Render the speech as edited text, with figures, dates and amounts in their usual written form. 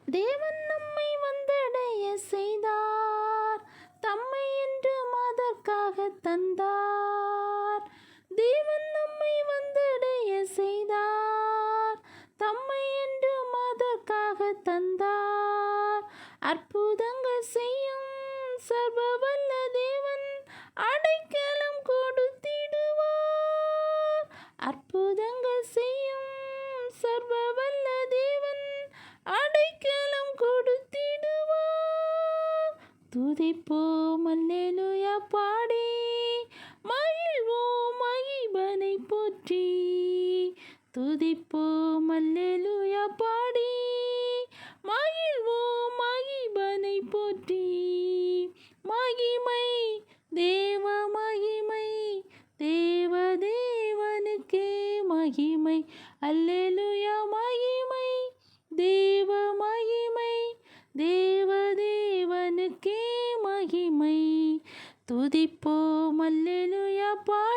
தேவன் நம்மை வந்தடைய செய்தார், தம்மை என்றும் அதற்காக தந்தார். தேவன் நம்மை வந்தடைய செய்தார், தம்மை என்றும் அதற்காக தந்தார். அற்புதங்கள் செய்யும் சர்வவல்ல தேவன் அடைக்கலம் கொடுத்திடுவார். அற்புதங்கள் செய்யும் சர்வவல்ல தேவன் அடைக்கலம் கொடுத்திடுவார். துதிப்போம் அல்லேலூயா பாடி, மகிழ்வோம் மகிபனை போற்றி. துதிப்போம் அல்லேலூயா பாடி, மகிழ்வோம் மகிபனை போற்றி. மகிமை தேவ மகிமை, தேவ தேவனுக்கே மகிமை. அல்லேலூயா மகிமை தேவ மகிமை, தேவ தேவனுக்கே மகிமை. துதிப்போம் அல்லேலூயா பாடி.